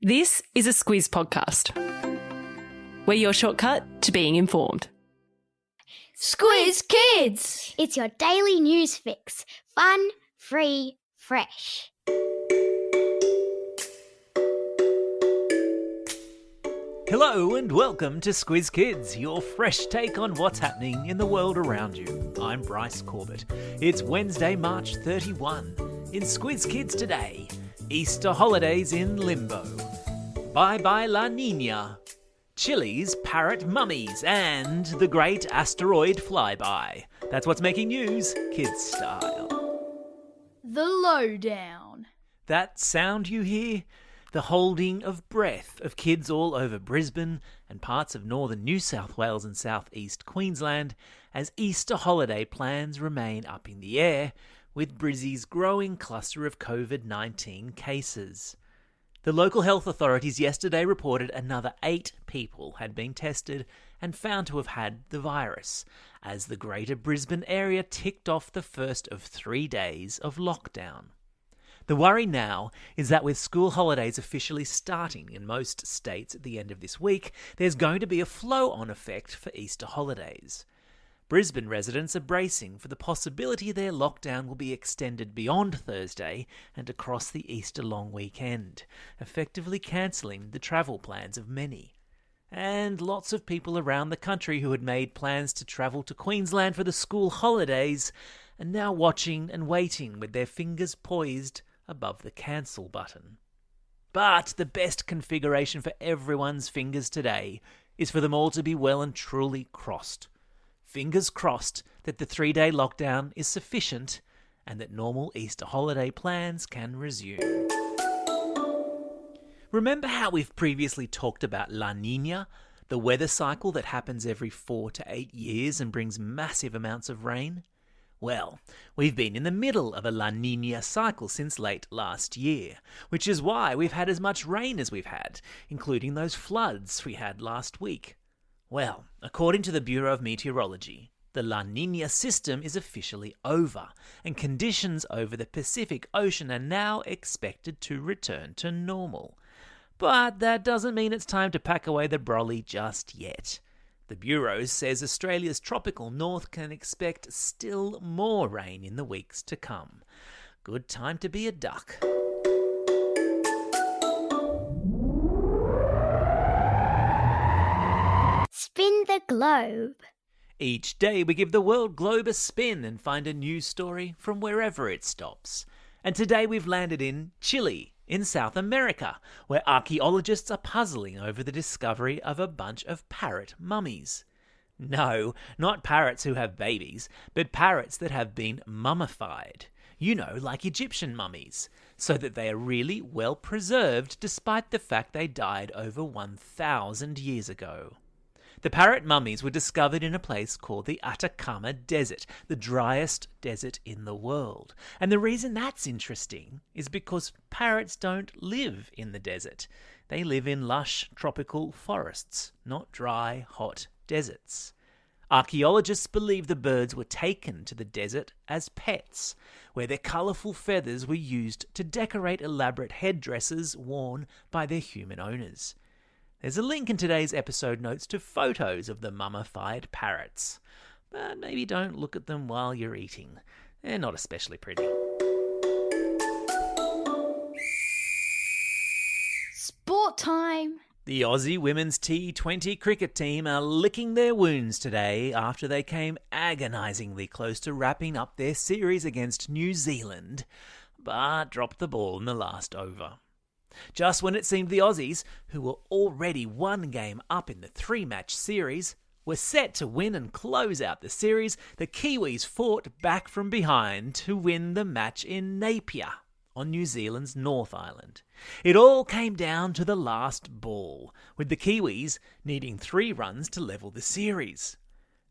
This is a Squiz podcast. We're your shortcut to being informed. Squiz Kids! It's your daily news fix. Fun, free, fresh. Hello and welcome to Squiz Kids, your fresh take on what's happening in the world around you. I'm Bryce Corbett. It's Wednesday, March 31. In Squiz Kids today, Easter holidays in limbo. Bye-bye La Niña. Chile's Parrot mummies and the great asteroid flyby. That's what's making news, kids style. The lowdown. That sound you hear? The holding of breath of kids all over Brisbane and parts of northern New South Wales and southeast Queensland as Easter holiday plans remain up in the air with Brizzy's growing cluster of COVID-19 cases. The local health authorities yesterday reported another 8 people had been tested and found to have had the virus, as the Greater Brisbane area ticked off the first of 3 days of lockdown. The worry now is that with school holidays officially starting in most states at the end of this week, there's going to be a flow-on effect for Easter holidays. Brisbane residents are bracing for the possibility their lockdown will be extended beyond Thursday and across the Easter long weekend, effectively cancelling the travel plans of many. And lots of people around the country who had made plans to travel to Queensland for the school holidays are now watching and waiting with their fingers poised above the cancel button. But the best configuration for everyone's fingers today is for them all to be well and truly crossed. Fingers crossed that the 3-day lockdown is sufficient and that normal Easter holiday plans can resume. Remember how we've previously talked about La Niña, the weather cycle that happens every 4 to 8 years and brings massive amounts of rain? Well, we've been in the middle of a La Niña cycle since late last year, which is why we've had as much rain as we've had, including those floods we had last week. Well, according to the Bureau of Meteorology, the La Niña system is officially over, and conditions over the Pacific Ocean are now expected to return to normal. But that doesn't mean it's time to pack away the brolly just yet. The Bureau says Australia's tropical north can expect still more rain in the weeks to come. Good time to be a duck. Spin the globe. Each day we give the world globe a spin and find a news story from wherever it stops. And today we've landed in Chile, in South America, where archaeologists are puzzling over the discovery of a bunch of parrot mummies. No, not parrots who have babies, but parrots that have been mummified. You know, like Egyptian mummies, so that they are really well preserved despite the fact they died over 1,000 years ago. The parrot mummies were discovered in a place called the Atacama Desert, the driest desert in the world. And the reason that's interesting is because parrots don't live in the desert. They live in lush tropical forests, not dry, hot deserts. Archaeologists believe the birds were taken to the desert as pets, where their colourful feathers were used to decorate elaborate headdresses worn by their human owners. There's a link in today's episode notes to photos of the mummified parrots. But maybe don't look at them while you're eating. They're not especially pretty. Sport time. The Aussie women's T20 cricket team are licking their wounds today after they came agonisingly close to wrapping up their series against New Zealand, but dropped the ball in the last over. Just when it seemed the Aussies, who were already 1 game up in the 3-match series, were set to win and close out the series, the Kiwis fought back from behind to win the match in Napier, on New Zealand's North Island. It all came down to the last ball, with the Kiwis needing 3 runs to level the series.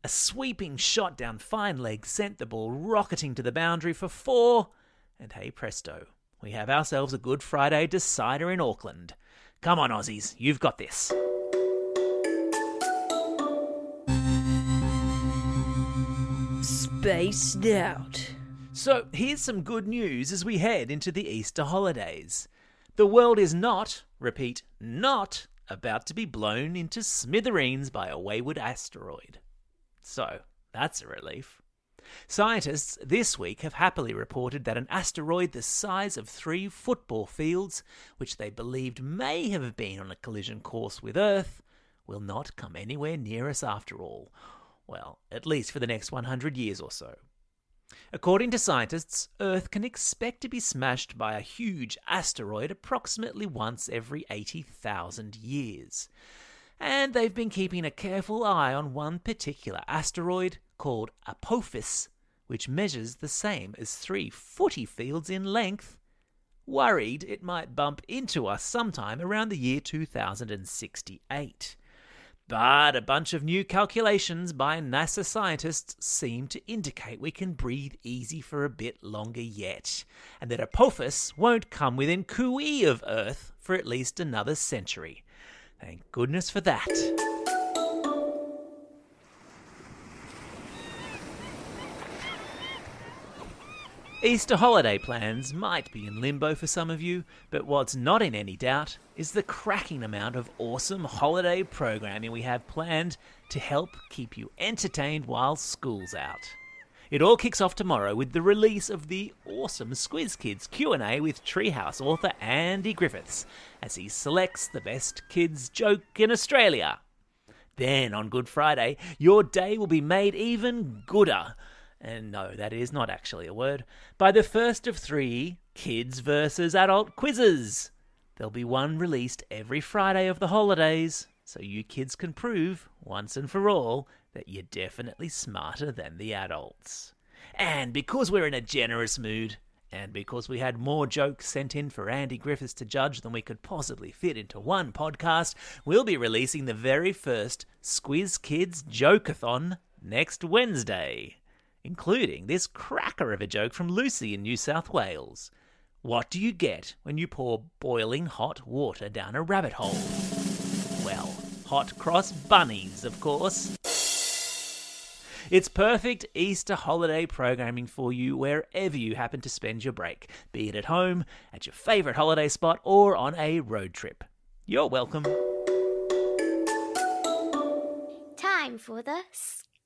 A sweeping shot down fine leg sent the ball rocketing to the boundary for 4, and hey presto, we have ourselves a Good Friday decider in Auckland. Come on, Aussies, you've got this. Spaced out. So here's some good news as we head into the Easter holidays. The world is not, repeat, not about to be blown into smithereens by a wayward asteroid. So, that's a relief. Scientists this week have happily reported that an asteroid the size of 3 football fields, which they believed may have been on a collision course with Earth, will not come anywhere near us after all. Well, at least for the next 100 years or so. According to scientists, Earth can expect to be smashed by a huge asteroid approximately once every 80,000 years. And they've been keeping a careful eye on one particular asteroid called Apophis, which measures the same as 3 footy fields in length, worried it might bump into us sometime around the year 2068. But a bunch of new calculations by NASA scientists seem to indicate we can breathe easy for a bit longer yet, and that Apophis won't come within cooee of Earth for at least another century. Thank goodness for that. Easter holiday plans might be in limbo for some of you, but what's not in any doubt is the cracking amount of awesome holiday programming we have planned to help keep you entertained while school's out. It all kicks off tomorrow with the release of the awesome Squiz Kids Q&A with Treehouse author Andy Griffiths as he selects the best kids joke in Australia. Then on Good Friday, your day will be made even gooder. And no, that is not actually a word, by the first of 3 kids versus adult quizzes. There'll be one released every Friday of the holidays, so you kids can prove, once and for all, that you're definitely smarter than the adults. And because we're in a generous mood, and because we had more jokes sent in for Andy Griffiths to judge than we could possibly fit into one podcast, we'll be releasing the very first Squiz Kids Jokeathon next Wednesday, including this cracker of a joke from Lucy in New South Wales. What do you get when you pour boiling hot water down a rabbit hole? Well, hot cross bunnies, of course. It's perfect Easter holiday programming for you wherever you happen to spend your break, be it at home, at your favourite holiday spot, or on a road trip. You're welcome. Time for the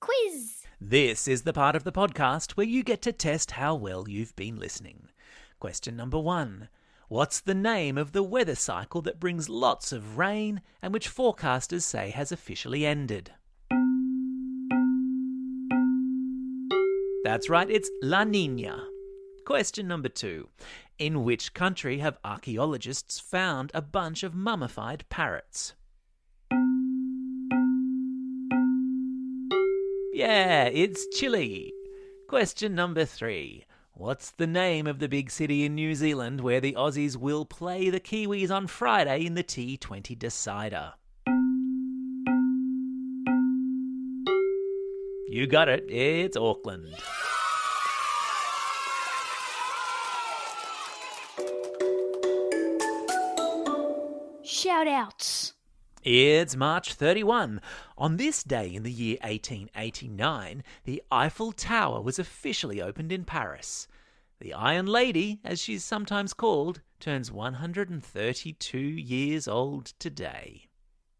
quiz. This is the part of the podcast where you get to test how well you've been listening. Question number 1. What's the name of the weather cycle that brings lots of rain and which forecasters say has officially ended? That's right, it's La Niña. Question number 2. In which country have archaeologists found a bunch of mummified parrots? Yeah, it's Chile. Question number 3. What's the name of the big city in New Zealand where the Aussies will play the Kiwis on Friday in the T20 decider? You got it, it's Auckland. Shout-outs. It's March 31. On this day in the year 1889, the Eiffel Tower was officially opened in Paris. The Iron Lady, as she's sometimes called, turns 132 years old today.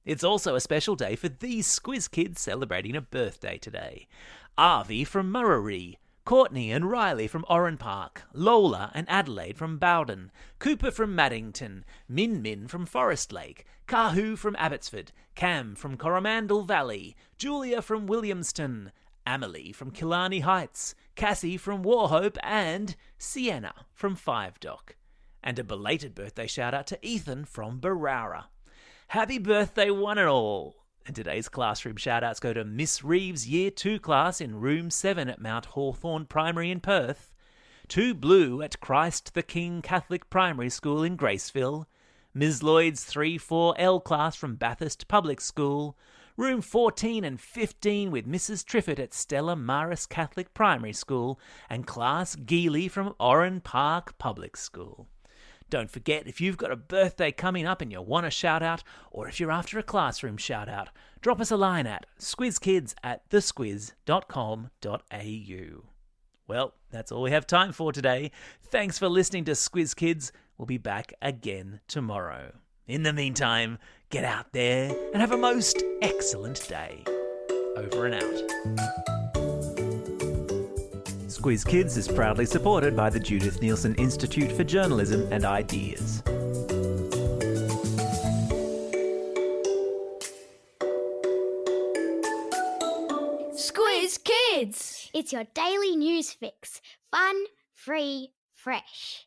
It's also a special day for these Squiz Kids celebrating a birthday today. Avi from Murray, Courtney and Riley from Oran Park, Lola and Adelaide from Bowden, Cooper from Maddington, Min Min from Forest Lake, Kahu from Abbotsford, Cam from Coromandel Valley, Julia from Williamston, Amelie from Killarney Heights, Cassie from Warhope, and Sienna from Five Dock. And a belated birthday shout out to Ethan from Barara. Happy birthday one and all! And today's classroom shout-outs go to Miss Reeves' Year 2 class in Room 7 at Mount Hawthorn Primary in Perth, to Blue at Christ the King Catholic Primary School in Graceville, Ms Lloyd's 3-4L class from Bathurst Public School, Room 14 and 15 with Mrs Triffett at Stella Maris Catholic Primary School, and Class Geely from Oran Park Public School. Don't forget, if you've got a birthday coming up and you want a shout-out, or if you're after a classroom shout-out, drop us a line at squizkids@thesquiz.com.au. Well, that's all we have time for today. Thanks for listening to Squiz Kids. will be back again tomorrow. In the meantime, get out there and have a most excellent day. Over and out. Squiz Kids is proudly supported by the Judith Neilson Institute for Journalism and Ideas. Squiz Kids! It's your daily news fix. Fun, free, fresh.